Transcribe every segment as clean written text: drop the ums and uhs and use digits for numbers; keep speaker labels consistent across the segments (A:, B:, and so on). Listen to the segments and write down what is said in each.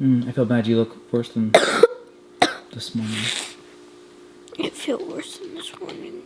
A: I feel bad. You look worse than this morning.
B: I feel worse than this morning.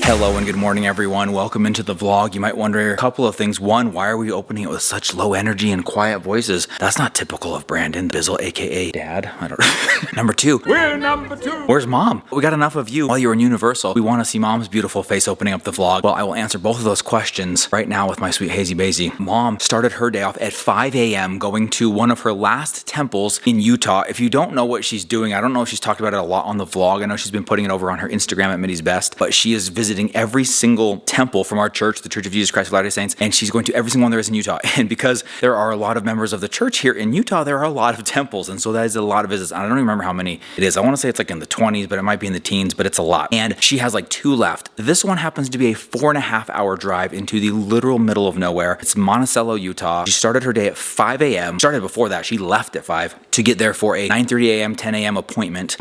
A: Hello and good morning, everyone. Welcome into the vlog. You might wonder a couple of things. One, why are we opening it with such low energy and quiet voices? That's not typical of Brandon Bizzle, aka Dad. I don't know. Number two. We're number two. Where's Mom? We got enough of you while you were in Universal. We want to see Mom's beautiful face opening up the vlog. Well, I will answer both of those questions right now with my sweet Hazy Bazy. Mom started her day off at 5 a.m. going to one of her last temples in Utah. If you don't know what she's doing, I don't know if she's talked about it a lot on the vlog. I know she's been putting it over on her Instagram at Minnie's Best, but she is visiting every single temple from our church, the Church of Jesus Christ of Latter-day Saints, and she's going to every single one there is in Utah. And because there are a lot of members of the church here in Utah, there are a lot of temples, and so that is a lot of visits. I don't even remember how many it is. I want to say it's like in the 20s, but it might be in the teens, but it's a lot. And she has like 2 left. This one happens to be a 4.5-hour drive into the literal middle of nowhere. It's Monticello, Utah. She started her day at 5 a.m. Started before that. She left at 5 to get there for a 9:30 a.m., 10 a.m. appointment.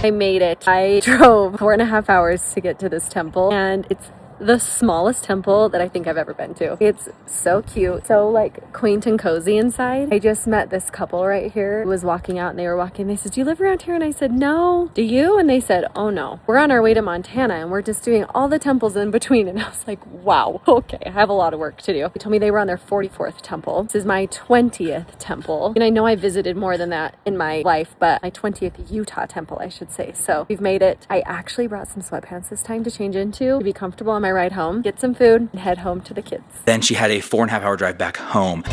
B: I made it. I drove 4.5 hours to get to this temple, and it's the smallest temple that I think I've ever been to. It's so cute, so like quaint and cozy inside. I just met this couple right here who was walking out, and they were walking. They said, "Do you live around here?" And I said, "No." "Do you?" And they said, "Oh no, we're on our way to Montana and we're just doing all the temples in between." And I was like, wow, okay, I have a lot of work to do. They told me they were on their 44th temple. This is my 20th temple, and I know I visited more than that in my life, but my 20th Utah temple, I should say. So we've made it. I actually brought some sweatpants this time to change into, to be comfortable on my ride home, get some food, and head home to the kids.
A: Then she had a 4.5-hour drive back home.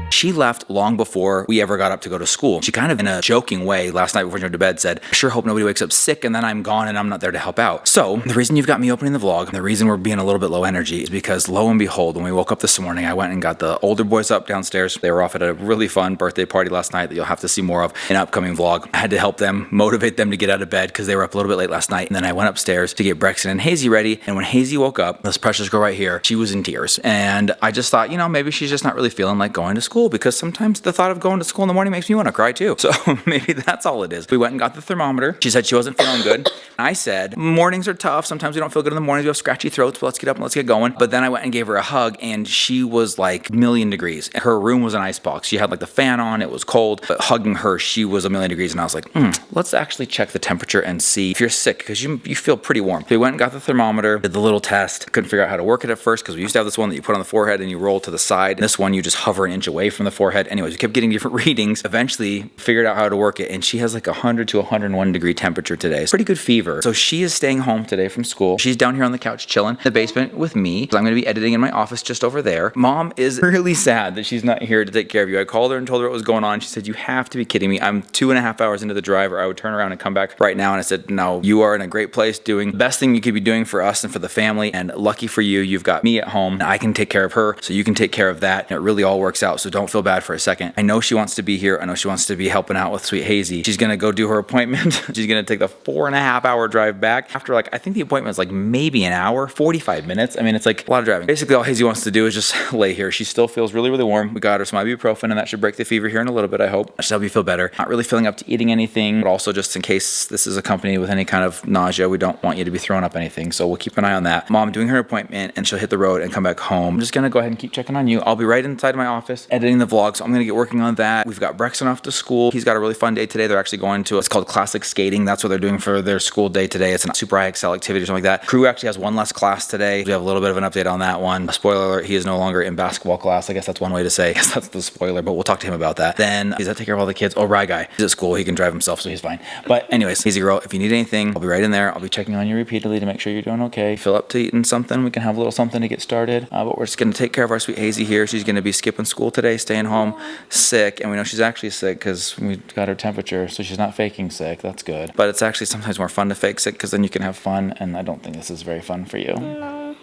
A: She left long before we ever got up to go to school. She kind of in a joking way last night before she went to bed said, "I sure hope nobody wakes up sick and then I'm gone and I'm not there to help out." So the reason you've got me opening the vlog, the reason we're being a little bit low energy is because lo and behold, when we woke up this morning, I went and got the older boys up downstairs. They were off at a really fun birthday party last night that you'll have to see more of in an upcoming vlog. I had to help them, motivate them to get out of bed because they were up a little bit late last night. And then I went upstairs to get Brexton and Hazy ready. And when Hazy woke up, this precious girl right here, she was in tears. And I just thought, maybe she's just not really feeling like going to school, because sometimes the thought of going to school in the morning makes me want to cry too. So maybe that's all it is. We went and got the thermometer. She said she wasn't feeling good. I said, mornings are tough. Sometimes we don't feel good in the mornings. We have scratchy throats, but let's get up and let's get going. But then I went and gave her a hug, and she was like 1,000,000 degrees. Her room was an icebox. She had like the fan on. It was cold, but hugging her, she was 1,000,000 degrees. And I was like, let's actually check the temperature and see if you're sick, because you feel pretty warm. So we went and got the thermometer, did the little test. Couldn't figure out how to work it at first, because we used to have this one that you put on the forehead and you roll to the side. And this one, you just hover an inch away from the forehead. Anyways, we kept getting different readings. Eventually figured out how to work it, and she has like 100 to 101 degree temperature today. It's pretty good fever. So she is staying home today from school. She's down here on the couch chilling in the basement with me. So I'm going to be editing in my office just over there. Mom is really sad that she's not here to take care of you. I called her and told her what was going on. She said, "You have to be kidding me. I'm 2.5 hours into the drive, or I would turn around and come back right now." And I said, "No, you are in a great place doing the best thing you could be doing for us and for the family. And lucky for you, you've got me at home, and I can take care of her, so you can take care of that. And it really all works out. So don't feel bad for a second. I know she wants to be here. I know she wants to be helping out with sweet Hazy. She's going to go do her appointment. She's going to take the 4.5-hour drive back after, like, I think the appointment is like maybe an hour, 45 minutes. I mean, it's like a lot of driving. Basically, all Hazy wants to do is just lay here. She still feels really, really warm. We got her some ibuprofen, and that should break the fever here in a little bit, I hope. She'll help you feel better. Not really feeling up to eating anything, but also just in case this is accompanied with any kind of nausea, we don't want you to be throwing up anything. So we'll keep an eye on that. Mom doing her appointment, and she'll hit the road and come back home. I'm just going to go ahead and keep checking on you. I'll be right inside my office editing updating the vlog, so I'm gonna get working on that. We've got Brexton off to school. He's got a really fun day today. They're actually going to, it's called classic skating. That's what they're doing for their school day today. It's a super high excel activity or something like that. Crew actually has one less class today. We have a little bit of an update on that one. Spoiler alert, he is no longer in basketball class. I guess that's one way to say, I guess that's the spoiler, but we'll talk to him about that. Then, does that take care of all the kids? Oh, Rye Guy. He's at school. He can drive himself, so he's fine. But anyways, Hazy girl, if you need anything, I'll be right in there. I'll be checking on you repeatedly to make sure you're doing okay. Fill up to eating something. We can have a little something to get started. But we're just going to take care of our sweet Hazy here. She's going to be skipping school today, staying home sick. And we know she's actually sick because we got her temperature, so she's not faking sick. That's good. But it's actually sometimes more fun to fake sick because then you can have fun. And I don't think this is very fun for you.
C: No.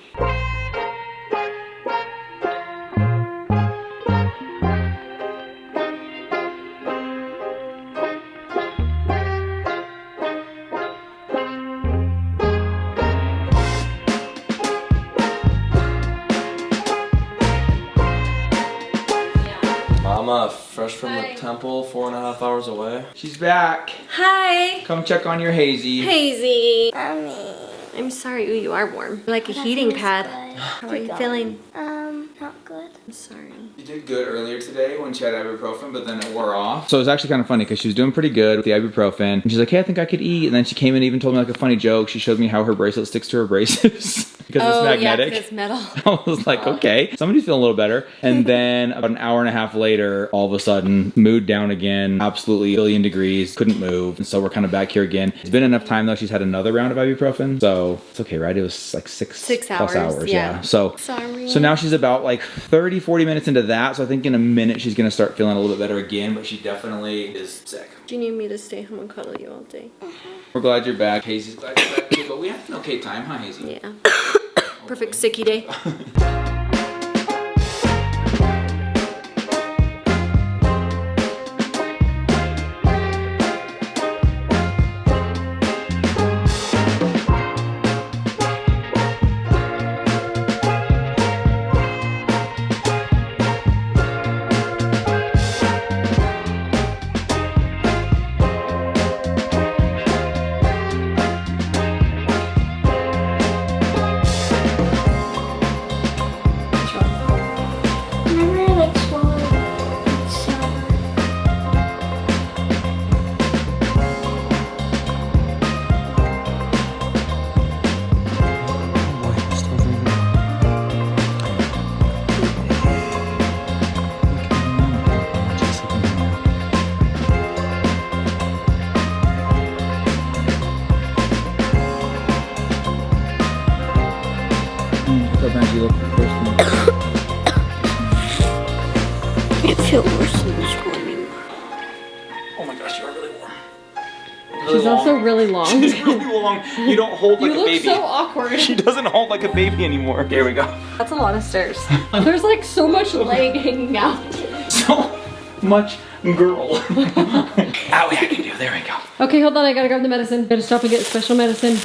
A: Mama, fresh from the temple, 4.5 hours away. She's back.
B: Hi.
A: Come check on your Hazy.
B: Hazy.
C: Mommy.
B: I'm sorry. Ooh, you are warm. Like a heating pad. How are you feeling?
C: Not good.
B: I'm sorry.
A: You did good earlier today when she had ibuprofen, but then it wore off. So it was actually kind of funny because she was doing pretty good with the ibuprofen. And she's like, hey, I think I could eat. And then she came in and even told me like a funny joke. She showed me how her bracelet sticks to her braces because it's magnetic.
B: Yeah, it's metal.
A: I was like, okay, somebody's feeling a little better. And then about an hour and a half later, all of a sudden, mood down again, absolutely a billion degrees, couldn't move. And so we're kind of back here again. It's been enough time though. She's had another round of ibuprofen. So it's okay, right? It was like six plus hours. Yeah. So now she's about like 30, 40 minutes into that. So I think in a minute she's going to start feeling a little bit better again, but she definitely is sick.
B: Do you need me to stay home and cuddle you all day?
A: We're glad you're back. Hazy's glad you're back too, but we had an okay time, huh, Hazy?
B: Yeah. Perfect sicky day.
C: It feels worse than this morning.
A: Oh my gosh, you are really warm.
B: She's also really long.
A: She's really long. You don't hold like
B: You
A: a
B: look
A: baby.
B: so awkward.
A: She doesn't hold like a baby anymore. Here we go.
B: That's a lot of stairs. There's like so much leg hanging out.
A: So much girl. Oh, yeah, I can do. There we go.
B: Okay, hold on. I gotta grab the medicine. Gotta stop and get special medicine.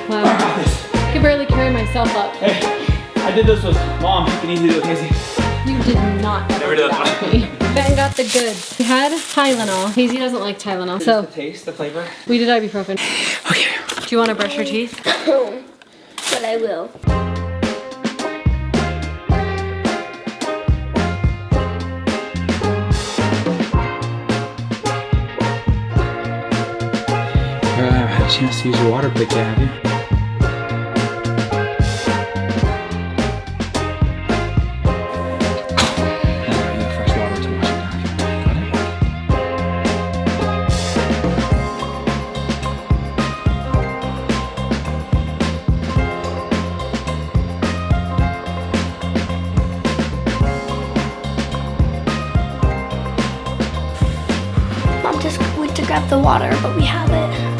B: Wow. I can barely carry myself up.
A: Hey, I did this with Mom. You can easily do it with Hazy.
B: You did not
A: Never
B: do
A: did
B: that with me. Ben got the goods. We had Tylenol. Hazy doesn't like Tylenol. So
A: the taste, the flavor.
B: we did ibuprofen.
A: Okay.
B: Do you want to brush your teeth?
C: But I will.
A: Had a chance to use your water pick yet, have you?
C: Mom just went to grab the water, but we have it.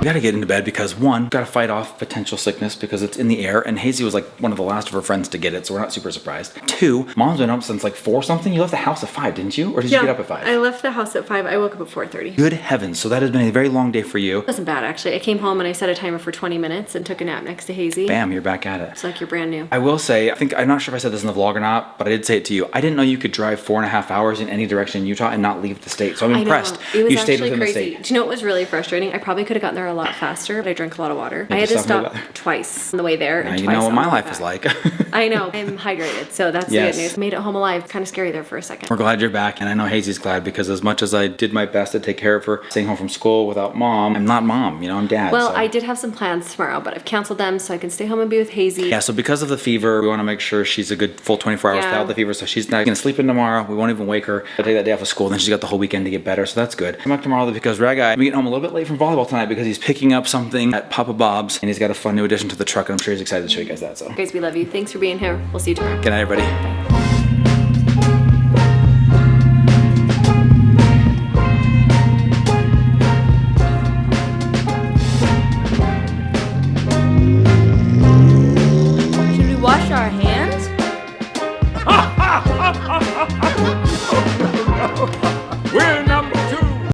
A: We gotta get into bed because one, gotta fight off potential sickness because it's in the air, and Hazy was like one of the last of her friends to get it, so we're not super surprised. Two, Mom's been up since like 4 something. You left the house at 5, didn't you? Or did you get up at 5?
B: I left the house at 5. I woke up at 4:30.
A: Good heavens, so that has been a very long day for you.
B: It wasn't bad, actually. I came home and I set a timer for 20 minutes and took a nap next to Hazy.
A: Bam, you're back at it.
B: It's like you're brand new.
A: I will say, I'm not sure if I said this in the vlog or not, but I did say it to you. I didn't know you could drive 4.5 hours in any direction in Utah and not leave the state, so I'm impressed.
B: It was
A: You stayed
B: actually
A: within the
B: crazy.
A: state.
B: Do you know what was really frustrating? I probably could have gotten there a lot faster, but I drank a lot of water. I had to
A: just tell me
B: stop
A: about
B: twice on the way there
A: Now
B: and
A: you
B: twice
A: know what
B: on
A: my
B: the way
A: life
B: back.
A: is like.
B: I know. I'm hydrated, so that's
A: Yes.
B: the good news. Made it home alive. Kind of scary there for a second.
A: We're glad you're back, and I know Hazy's glad because as much as I did my best to take care of her, staying home from school without Mom, I'm not Mom, I'm Dad.
B: Well,
A: so.
B: I did have some plans tomorrow, but I've canceled them so I can stay home and be with Hazy.
A: Yeah, so because of the fever, we want to make sure she's a good full 24 hours
B: Yeah.
A: without the fever, so she's not going to sleep in tomorrow. We won't even wake her. I'll take that day off of school, then she's got the whole weekend to get better, so that's good. Come back tomorrow though, because Rag Guy, I'm getting home a little bit late from volleyball tonight because he's picking up something at Papa Bob's, and he's got a fun new addition to the truck, and I'm sure he's excited to show you guys that, so.
B: Guys, we love you. Thanks for being here. We'll see you tomorrow.
A: Good night, everybody.
B: Bye.